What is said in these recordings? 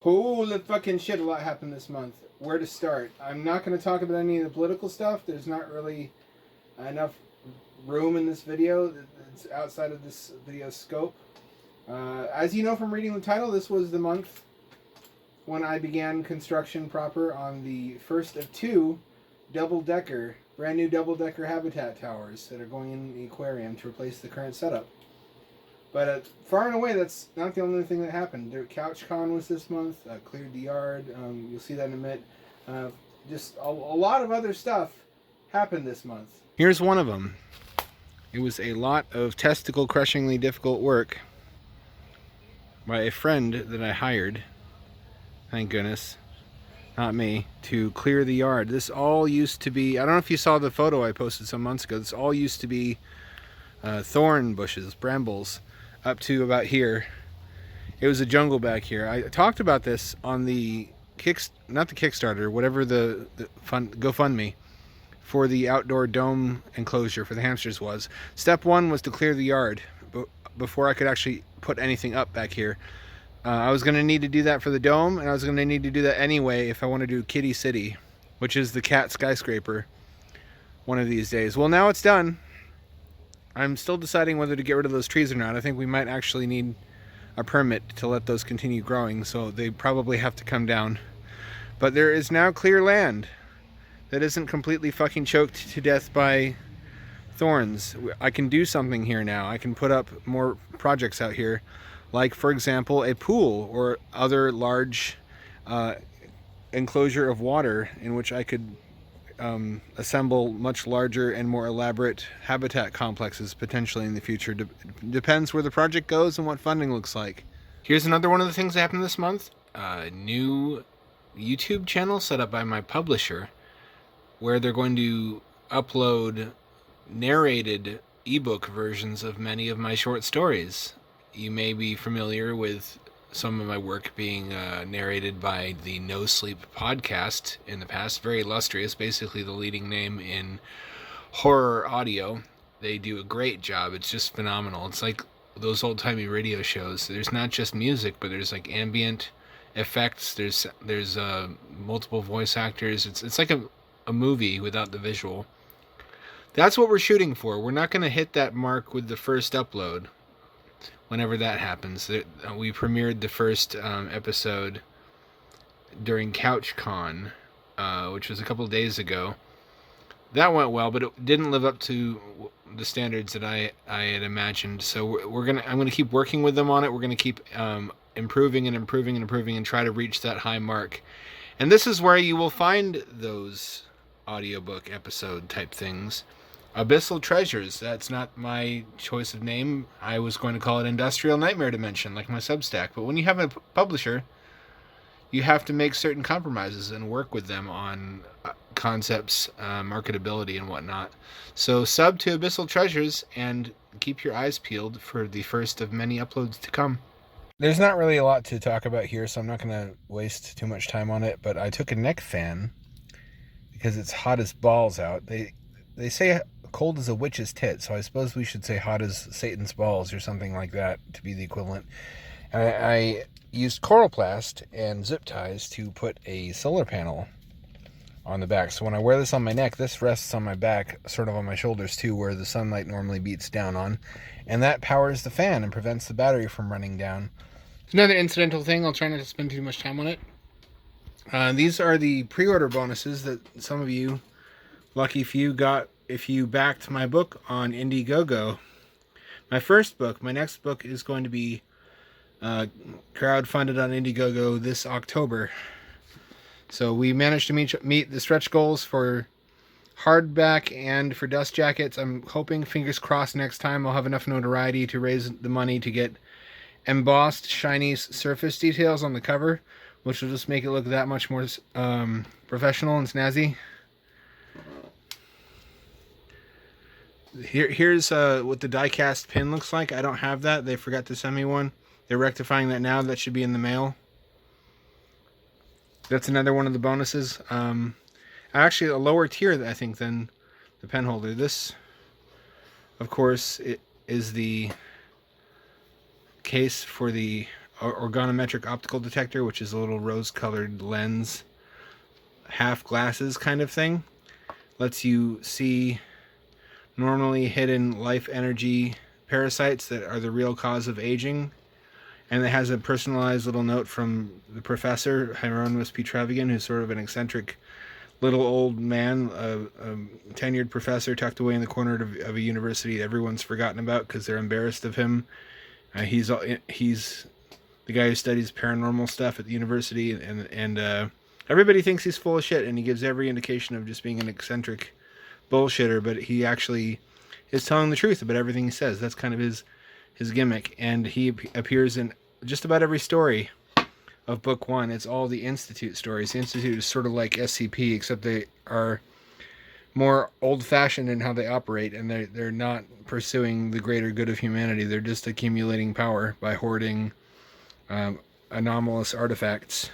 Holy fucking shit, a lot happened this month. Where to start? I'm not going to talk about any of the political stuff. There's not really enough room in this video. It's outside of this video's scope. As you know from reading the title, this was the month when I began construction proper on the first of two brand new double-decker habitat towers that are going in the aquarium to replace the current setup. But far and away, that's not the only thing that happened. CouchCon was this month. Cleared the yard. You'll see that in a minute. Just a lot of other stuff happened this month. Here's one of them. It was a lot of testicle-crushingly difficult work by a friend that I hired. Thank goodness. Not me. To clear the yard. This all used to be... I don't know if you saw the photo I posted some months ago. This all used to be thorn bushes, brambles, up to about here. It was a jungle back here. I talked about this on the not the Kickstarter, whatever the GoFundMe for the outdoor dome enclosure for the hamsters was. Step one was to clear the yard before I could actually put anything up back here. I was going to need to do that for the dome, and I was going to need to do that anyway if I want to do Kitty City, which is the cat skyscraper, one of these days. Well, now it's done. I'm still deciding whether to get rid of those trees or not. I think we might actually need a permit to let those continue growing, so they probably have to come down. But there is now clear land that isn't completely fucking choked to death by thorns. I can do something here now. I can put up more projects out here, like, for example, a pool or other large enclosure of water in which I could assemble much larger and more elaborate habitat complexes potentially in the future. Depends where the project goes and what funding looks like. Here's another one of the things that happened this month. A new YouTube channel set up by my publisher where they're going to upload narrated ebook versions of many of my short stories. You may be familiar with some of my work being narrated by the No Sleep podcast in the past. Very illustrious, basically the leading name in horror audio. They do a great job. It's just phenomenal. It's like those old-timey radio shows. There's not just music, but there's like ambient effects. There's multiple voice actors. It's like a movie without the visual. That's what we're shooting for. We're not going to hit that mark with the first upload. Whenever that happens, we premiered the first episode during CouchCon, which was a couple of days ago. That went well, but it didn't live up to the standards that I had imagined. So I'm gonna keep working with them on it. We're gonna keep improving and try to reach that high mark. And this is where you will find those audiobook episode type things. Abyssal Treasures, that's not my choice of name. I was going to call it Industrial Nightmare Dimension, like my Substack. But when you have a publisher, you have to make certain compromises and work with them on concepts, marketability, and whatnot. So sub to Abyssal Treasures and keep your eyes peeled for the first of many uploads to come. There's not really a lot to talk about here, so I'm not going to waste too much time on it. But I took a neck fan because it's hot as balls out. They say cold as a witch's tit, so I suppose we should say hot as Satan's balls or something like that to be the equivalent. I used Coroplast and zip ties to put a solar panel on the back. So when I wear this on my neck, this rests on my back, sort of on my shoulders too, where the sunlight normally beats down on. And that powers the fan and prevents the battery from running down. It's another incidental thing. I'll try not to spend too much time on it. These are the pre-order bonuses that some of you, lucky few, got if you backed my book on Indiegogo. My first book, my next book is going to be crowdfunded on Indiegogo this October. So we managed to meet the stretch goals for hardback and for dust jackets. I'm hoping, fingers crossed, next time I'll have enough notoriety to raise the money to get embossed shiny surface details on the cover, which will just make it look that much more professional and snazzy. Here's what the die-cast pin looks like. I don't have that. They forgot to send me one. They're rectifying that now. That should be in the mail. That's another one of the bonuses. Actually, a lower tier, I think, than the pen holder. This, of course, it is the case for the organometric optical detector, which is a little rose-colored lens, half glasses kind of thing. Lets you see normally hidden life energy parasites that are the real cause of aging. And it has a personalized little note from the professor, Hieronymus P. Trevigan, who's sort of an eccentric little old man, a tenured professor tucked away in the corner of a university everyone's forgotten about because they're embarrassed of him. He's the guy who studies paranormal stuff at the university, and everybody thinks he's full of shit, and he gives every indication of just being an eccentric bullshitter, but he actually is telling the truth about everything he says. That's kind of his gimmick, and he appears in just about every story of book one. It's all the Institute stories. The Institute is sort of like SCP, except they are more old-fashioned in how they operate, and they're not pursuing the greater good of humanity. They're just accumulating power by hoarding anomalous artifacts.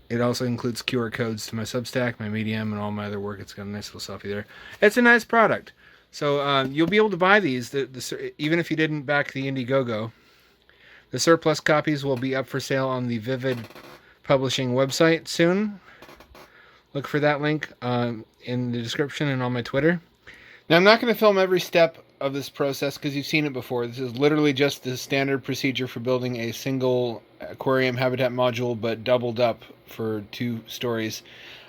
It also includes QR codes to my Substack, my Medium, and all my other work. It's got a nice little selfie there. It's a nice product. So you'll be able to buy these, even if you didn't back the Indiegogo. The surplus copies will be up for sale on the Vivid Publishing website soon. Look for that link in the description and on my Twitter. Now, I'm not going to film every step of this process because you've seen it before. This is literally just the standard procedure for building a single aquarium habitat module, but doubled up for 2 stories.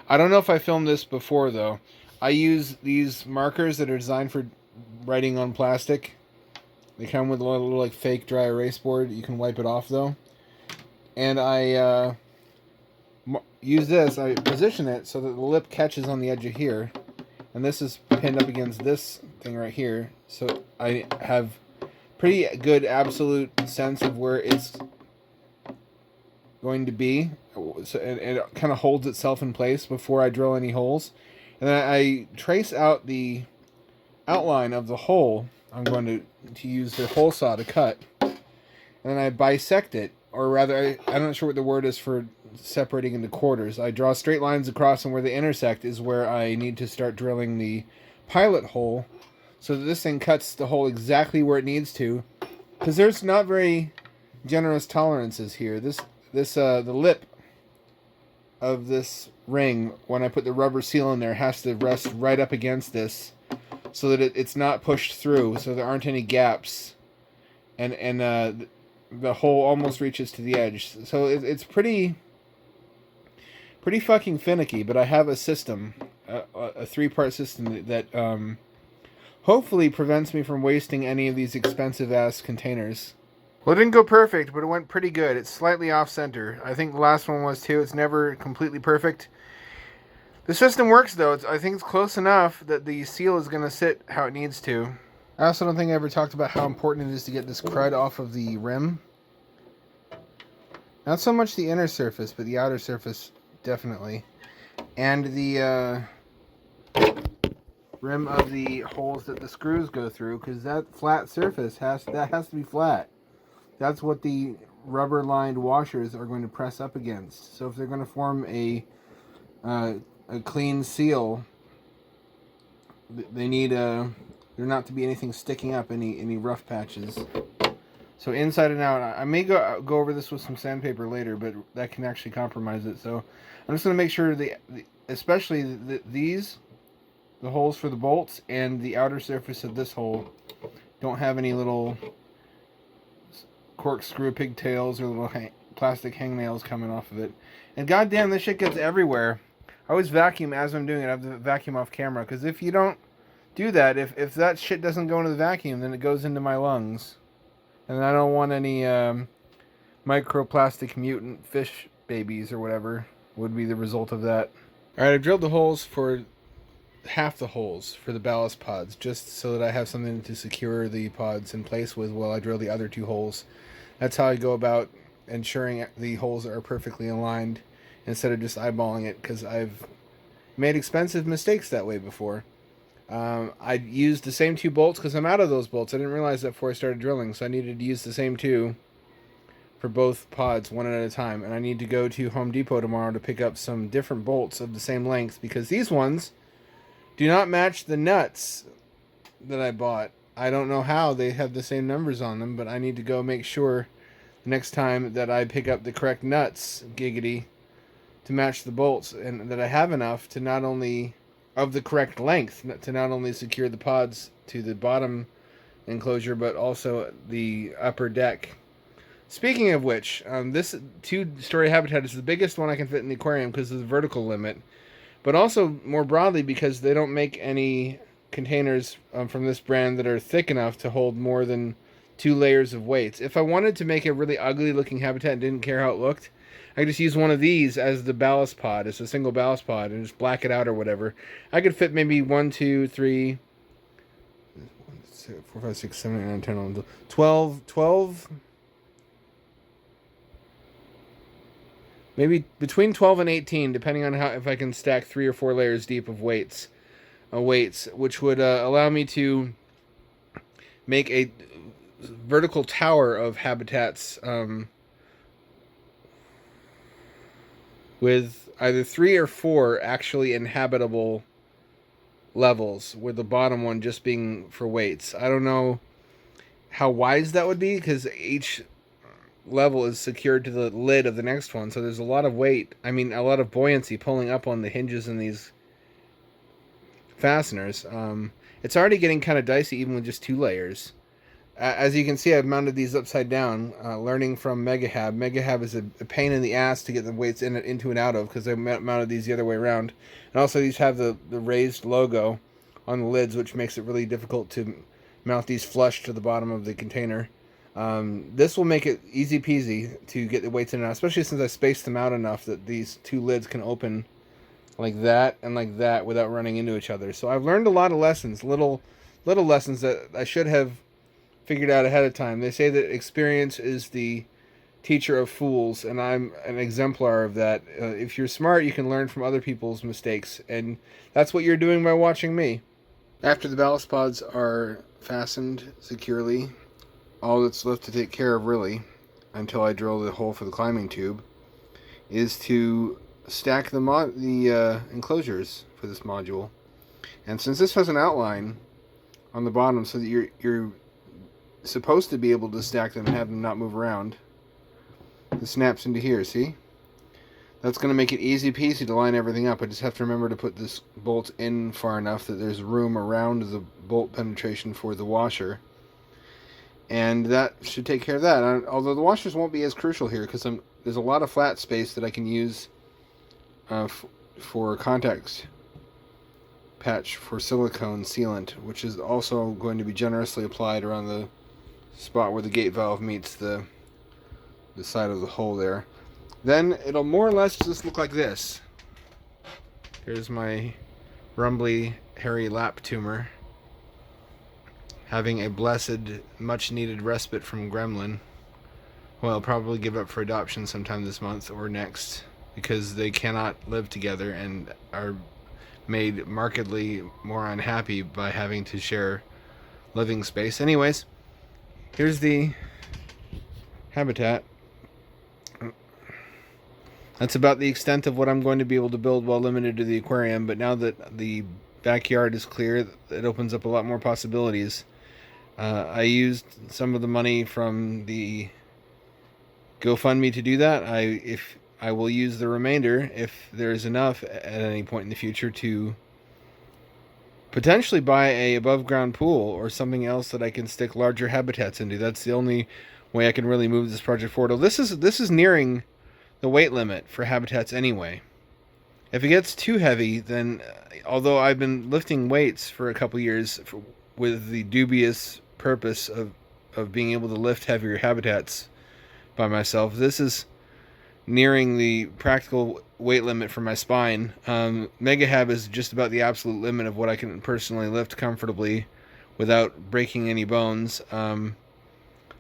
I don't know if I filmed this before, though. I use these markers that are designed for writing on plastic. They come with a little like fake dry erase board. You can wipe it off, though. And I use this. I position it so that the lip catches on the edge of here. And this is pinned up against this thing right here. So I have pretty good absolute sense of where it's going to be. So it kind of holds itself in place before I drill any holes. And then I trace out the outline of the hole I'm going to use the hole saw to cut. And then I bisect it. Or rather, I'm not sure what the word is for separating into quarters. I draw straight lines across, and where they intersect is where I need to start drilling the pilot hole, so that this thing cuts the hole exactly where it needs to. Because there's not very generous tolerances here. The lip of this ring, when I put the rubber seal in there, has to rest right up against this, so that it's not pushed through, so there aren't any gaps, and the hole almost reaches to the edge. So it's pretty fucking finicky, but I have a system, a 3-part system that hopefully prevents me from wasting any of these expensive-ass containers. Well, it didn't go perfect, but it went pretty good. It's slightly off-center. I think the last one was too. It's never completely perfect. The system works, though. I think it's close enough that the seal is going to sit how it needs to. I also don't think I ever talked about how important it is to get this crud off of the rim. Not so much the inner surface, but the outer surface, definitely. And the rim of the holes that the screws go through, because that flat surface has to be flat. That's what the rubber-lined washers are going to press up against. So if they're going to form a clean seal, they need there not to be anything sticking up, any rough patches. So inside and out, I may go over this with some sandpaper later, but that can actually compromise it. So I'm just going to make sure especially the holes for the bolts and the outer surface of this hole don't have any little corkscrew pigtails or little plastic hangnails coming off of it. And goddamn, this shit gets everywhere. I always vacuum as I'm doing it. I have the vacuum off camera, because if you don't do that, if that shit doesn't go into the vacuum, then it goes into my lungs. And I don't want any microplastic mutant fish babies or whatever would be the result of that. Alright, I've drilled the holes for half the holes for the ballast pods, just so that I have something to secure the pods in place with while I drill the other 2 holes. That's how I go about ensuring the holes are perfectly aligned instead of just eyeballing it, because I've made expensive mistakes that way before. I used the same 2 bolts because I'm out of those bolts. I didn't realize that before I started drilling, so I needed to use the same 2 for both pods, one at a time. And I need to go to Home Depot tomorrow to pick up some different bolts of the same length, because these ones do not match the nuts that I bought. I don't know how they have the same numbers on them, but I need to go make sure the next time that I pick up the correct nuts, giggity, to match the bolts, and that I have enough to not only of the correct length to not only secure the pods to the bottom enclosure, but also the upper deck. Speaking of which, this 2-story habitat is the biggest one I can fit in the aquarium because of the vertical limit, but also more broadly because they don't make any containers from this brand that are thick enough to hold more than 2 layers of weights. If I wanted to make a really ugly looking habitat and didn't care how it looked, I could just use one of these as the ballast pod, as a single ballast pod, and just black it out or whatever. I could fit maybe 1, 2, 3, 4, 5, 6, 7, 8, 9, 10, 11, 12, maybe between 12 and 18, depending on if I can stack 3 or 4 layers deep of weights, which would allow me to make a vertical tower of habitats with either 3 or 4 actually inhabitable levels, with the bottom one just being for weights. I don't know how wise that would be because each level is secured to the lid of the next one, so there's a lot of weight, a lot of buoyancy pulling up on the hinges in these fasteners. It's already getting kind of dicey even with just 2 layers. As you can see, I've mounted these upside down, learning from Megahab. Megahab is a pain in the ass to get the weights into and out of because I mounted these the other way around. And also these have the raised logo on the lids, which makes it really difficult to mount these flush to the bottom of the container. This will make it easy peasy to get the weights in and out, especially since I spaced them out enough that these 2 lids can open like that and like that without running into each other. So I've learned a lot of lessons, little lessons that I should have figured out ahead of time. They say that experience is the teacher of fools, and I'm an exemplar of that. If you're smart, you can learn from other people's mistakes, and that's what you're doing by watching me. After the ballast pods are fastened securely, all that's left to take care of, really, until I drill the hole for the climbing tube, is to stack the enclosures for this module. And since this has an outline on the bottom so that you're supposed to be able to stack them and have them not move around, it snaps into here, see? That's going to make it easy peasy to line everything up. I just have to remember to put this bolt in far enough that there's room around the bolt penetration for the washer. And that should take care of that. Although the washers won't be as crucial here because there's a lot of flat space that I can use for contact patch for silicone sealant, which is also going to be generously applied around the spot where the gate valve meets the side of the hole there. Then it'll more or less just look like this. Here's my rumbly, hairy lap tumor having a blessed, much needed respite from Gremlin. Well, I'll probably give up for adoption sometime this month or next because they cannot live together and are made markedly more unhappy by having to share living space. Anyways, here's the habitat. That's about the extent of what I'm going to be able to build while limited to the aquarium, but now that the backyard is clear, it opens up a lot more possibilities. I used some of the money from the GoFundMe to do that. I will use the remainder, if there's enough at any point in the future, to potentially buy a above ground pool or something else that I can stick larger habitats into. That's the only way I can really move this project forward. This is nearing the weight limit for habitats anyway. If it gets too heavy, then although I've been lifting weights for a couple years with the dubious purpose of being able to lift heavier habitats by myself, this is nearing the practical weight limit for my spine. Megahab is just about the absolute limit of what I can personally lift comfortably without breaking any bones.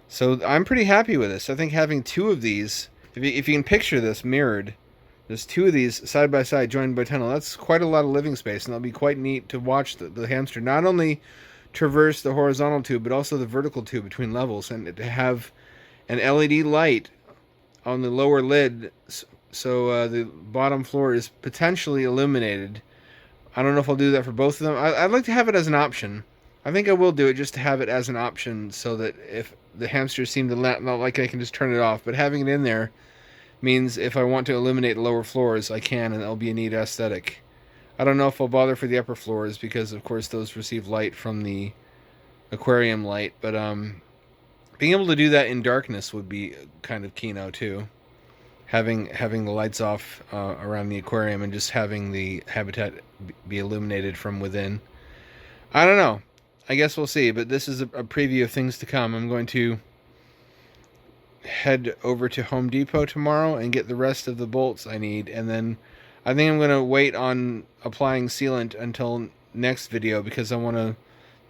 So I'm pretty happy with this. I think having 2 of these, if you can picture this mirrored, there's 2 of these side by side joined by tunnel. That's quite a lot of living space, and that'll be quite neat to watch the hamster not only traverse the horizontal tube but also the vertical tube between levels, and to have an LED light on the lower lid so the bottom floor is potentially illuminated. I don't know if I'll do that for both of them. I'd like to have it as an option. I think I will do it just to have it as an option, so that if the hamsters seem to not like, I can just turn it off. But having it in there means if I want to illuminate lower floors, I can, and it'll be a neat aesthetic. I don't know if I'll bother for the upper floors because, of course, those receive light from the aquarium light. But being able to do that in darkness would be kind of keyno too. Having the lights off around the aquarium and just having the habitat be illuminated from within. I don't know. I guess we'll see. But this is a preview of things to come. I'm going to head over to Home Depot tomorrow and get the rest of the bolts I need, and then I think I'm going to wait on applying sealant until next video, because I want to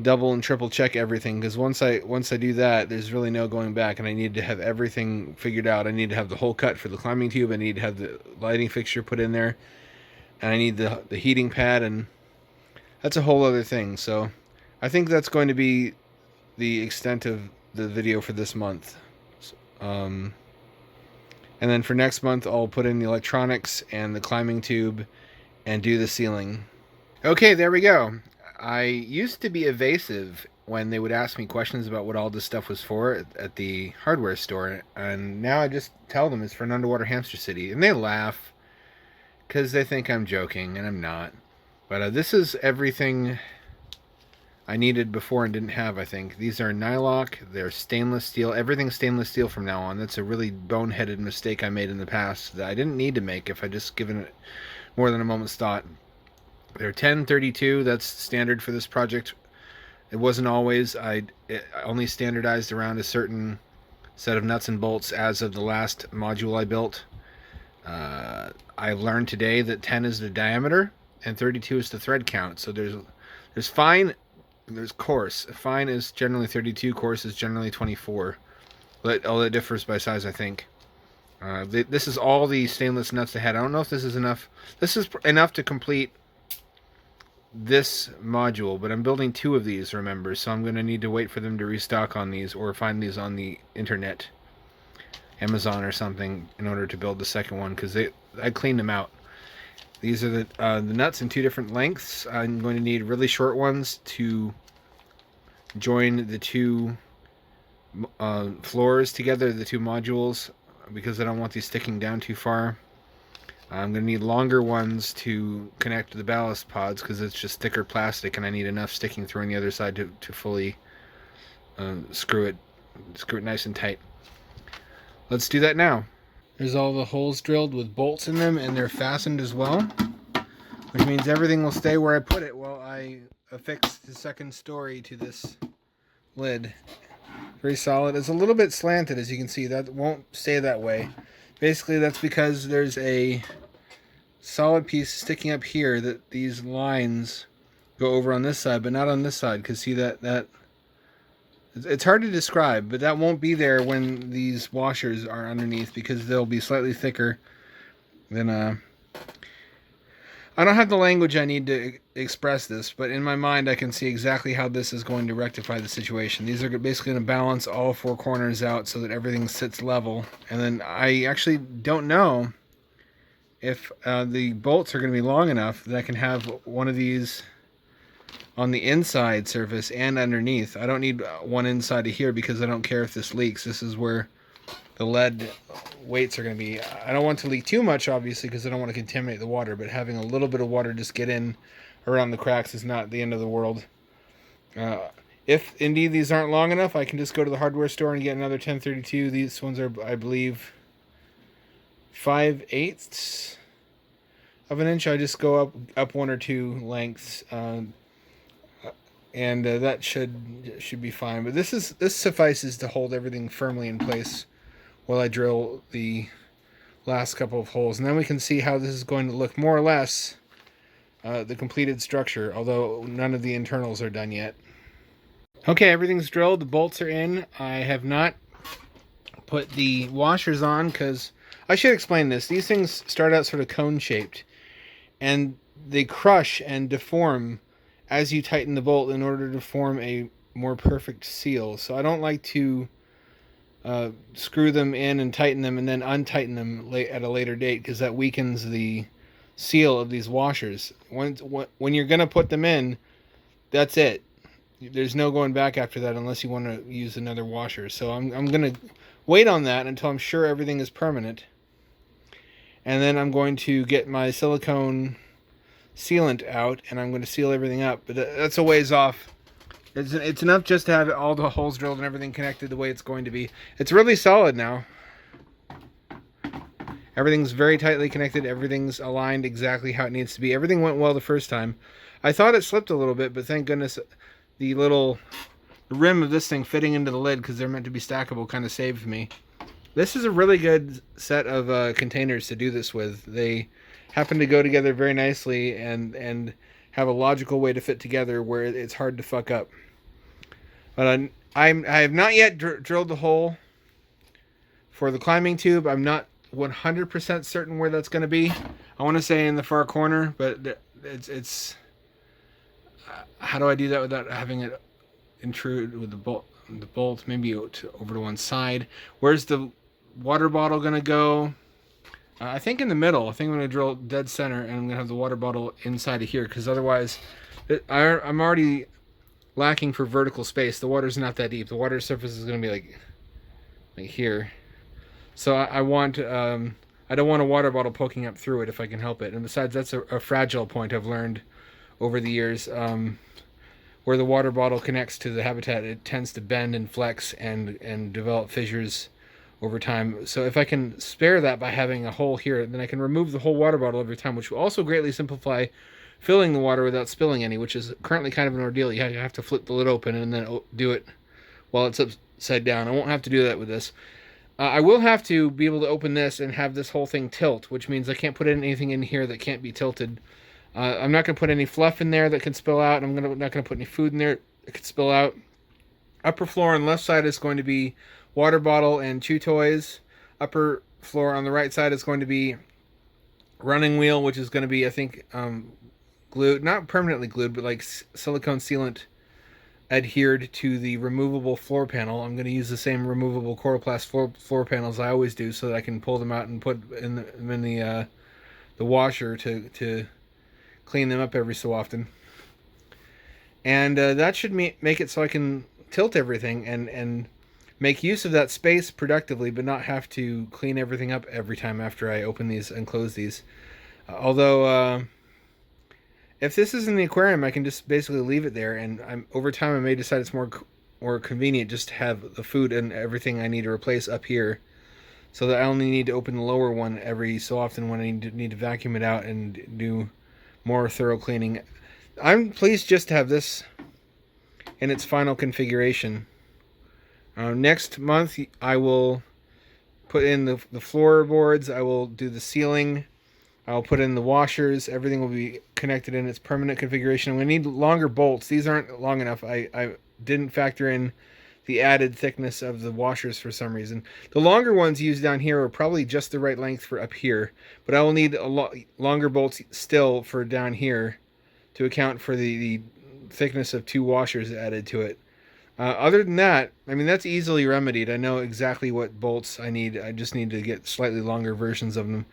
double and triple check everything, because once I do that, there's really no going back, and I need to have everything figured out. I need to have the hole cut for the climbing tube, I need to have the lighting fixture put in there, and I need the heating pad, and that's a whole other thing. So I think that's going to be the extent of the video for this month. And then for next month, I'll put in the electronics and the climbing tube and do the ceiling. Okay, there we go. I used to be evasive when they would ask me questions about what all this stuff was for at the hardware store, and now I just tell them it's for an underwater hamster city, and they laugh because they think I'm joking, and I'm not. But this is everything I needed before and didn't have, I think. These are nylock, they're stainless steel, everything's stainless steel from now on. That's a really boneheaded mistake I made in the past that I didn't need to make if I just given it more than a moment's thought. They're 1032, that's standard for this project. It wasn't always. I only standardized around a certain set of nuts and bolts as of the last module I built. I learned today that 10 is the diameter and 32 is the thread count. So there's fine, there's coarse. Fine is generally 32, coarse is generally 24. But all that differs by size, I think. This is all the stainless nuts they had. I don't know if this is enough. This is enough to complete this module, but I'm building 2 of these, remember, so I'm going to need to wait for them to restock on these, or find these on the internet, Amazon or something, in order to build the second one, because I cleaned them out. These are the nuts in 2 different lengths. I'm going to need really short ones to join the 2 floors together, the 2 modules, because I don't want these sticking down too far. I'm going to need longer ones to connect to the ballast pods, because it's just thicker plastic, and I need enough sticking through on the other side to fully screw it nice and tight. Let's do that now. There's all the holes drilled with bolts in them, and they're fastened as well, which means everything will stay where I put it while I affix the second story to this lid. Very solid. It's a little bit slanted, as you can see. That won't stay that way. Basically, that's because there's a solid piece sticking up here that these lines go over on this side, but not on this side, because see that it's hard to describe, but that won't be there when these washers are underneath, because they'll be slightly thicker than I don't have the language I need to express this, but in my mind I can see exactly how this is going to rectify the situation. These are basically going to balance all 4 corners out so that everything sits level. And then I actually don't know if the bolts are going to be long enough that I can have one of these on the inside surface and underneath. I don't need one inside of here, because I don't care if this leaks. This is where the lead weights are going to be. I don't want to leak too much, obviously, because I don't want to contaminate the water, but having a little bit of water just get in around the cracks is not the end of the world. If indeed these aren't long enough, I can just go to the hardware store and get another 1032. These ones are, I believe, 5/8 of an inch. I just go up 1 or 2 lengths, and that should be fine. But this suffices to hold everything firmly in place while I drill the last couple of holes, and then we can see how this is going to look more or less the completed structure, although none of the internals are done yet. Okay, everything's drilled, the bolts are in. I have not put the washers on, because I should explain this. These things start out sort of cone shaped, and they crush and deform as you tighten the bolt in order to form a more perfect seal. So I don't like to screw them in and tighten them and then untighten them at a later date, because that weakens the seal of these washers. When you're going to put them in, that's it. there's no going back after that unless you want to use another washer. So I'm going to wait on that until I'm sure everything is permanent. And then I'm going to get my silicone sealant out, and I'm going to seal everything up. But that's a ways off. It's enough just to have all the holes drilled and everything connected the way it's going to be. It's really solid now. Everything's very tightly connected. Everything's aligned exactly how it needs to be. Everything went well the first time. I thought it slipped a little bit, but thank goodness the little rim of this thing fitting into the lid, because they're meant to be stackable, kind of saved me. This is a really good set of containers to do this with. They happen to go together very nicely and have a logical way to fit together where it's hard to fuck up. But I have not yet drilled the hole for the climbing tube. I'm not 100% certain where that's going to be. I want to say in the far corner, but it's how do I do that without having it intrude with the bolt maybe over to one side? Where's the water bottle going to go? I think in the middle. I think I'm going to drill dead center, and I'm going to have the water bottle inside of here, because otherwise I'm already lacking for vertical space. The water's not that deep. The water surface is going to be like here. So I don't want a water bottle poking up through it if I can help it. And besides, that's a fragile point I've learned over the years. Where the water bottle connects to the habitat, it tends to bend and flex and develop fissures over time. So if I can spare that by having a hole here, then I can remove the whole water bottle every time, which will also greatly simplify filling the water without spilling any, which is currently kind of an ordeal. You have to flip the lid open and then do it while it's upside down. I won't have to do that with this. I will have to be able to open this and have this whole thing tilt, which means I can't put anything in here that can't be tilted. I'm not going to put any fluff in there that can spill out. I'm not going to put any food in there that can spill out. Upper floor on the left side is going to be water bottle and chew toys. Upper floor on the right side is going to be running wheel, which is going to be, I think, glued, not permanently glued, but like silicone sealant adhered to the removable floor panel. I'm going to use the same removable Coroplast floor panels I always do, so that I can pull them out and put in the washer to clean them up every so often. And that should make it so I can tilt everything and make use of that space productively, but not have to clean everything up every time after I open these and close these. Although if this is in the aquarium, I can just basically leave it there, and over time I may decide it's more convenient just to have the food and everything I need to replace up here, so that I only need to open the lower one every so often when I need to vacuum it out and do more thorough cleaning. I'm pleased just to have this in its final configuration. Next month I will put in the floorboards. I will do the ceiling. I'll put in the washers. Everything will be connected in its permanent configuration. We need longer bolts. These aren't long enough. I didn't factor in the added thickness of the washers for some reason. The longer ones used down here are probably just the right length for up here, but I will need longer bolts still for down here to account for the thickness of two washers added to it. Other than that, I mean, that's easily remedied. I know exactly what bolts I need. I just need to get slightly longer versions of them.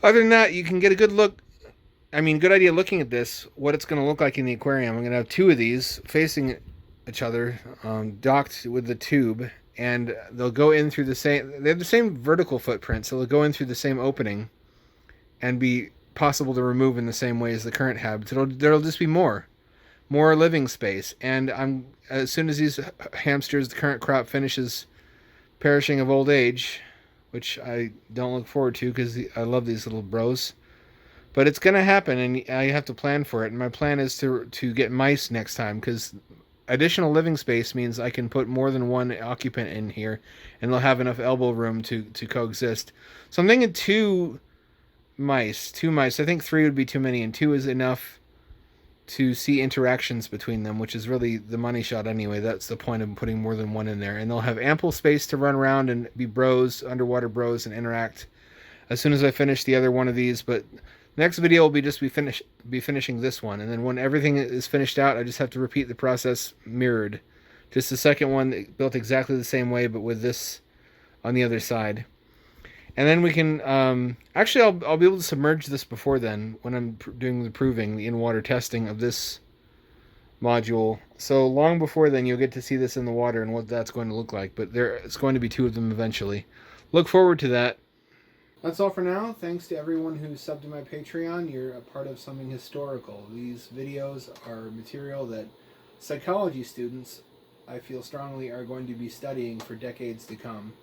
Other than that, you can get a good idea looking at this, what it's going to look like in the aquarium. I'm going to have two of these facing each other, docked with the tube, and they'll go in through they have the same vertical footprint, so they'll go in through the same opening and be possible to remove in the same way as the current habits. There'll just be more living space, and as soon as these hamsters, the current crop, finishes perishing of old age, which I don't look forward to because I love these little bros, but it's going to happen, and I have to plan for it. And my plan is to get mice next time, because additional living space means I can put more than one occupant in here, and they'll have enough elbow room to coexist. So I'm thinking two mice. I think 3 would be too many, and 2 is enough to see interactions between them, which is really the money shot anyway. That's the point of putting more than one in there. And they'll have ample space to run around and be underwater bros, and interact as soon as I finish the other one of these. But next video will be finishing this one, and then when everything is finished out, I just have to repeat the process mirrored. Just the second one built exactly the same way, but with this on the other side. And then we can, actually I'll be able to submerge this before then, when I'm doing the proving, the in-water testing of this module. So long before then, you'll get to see this in the water and what that's going to look like. But there's going to be 2 of them eventually. Look forward to that. That's all for now. Thanks to everyone who subbed to my Patreon. You're a part of something historical. These videos are material that psychology students, I feel strongly, are going to be studying for decades to come.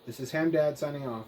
This is Hamdad signing off.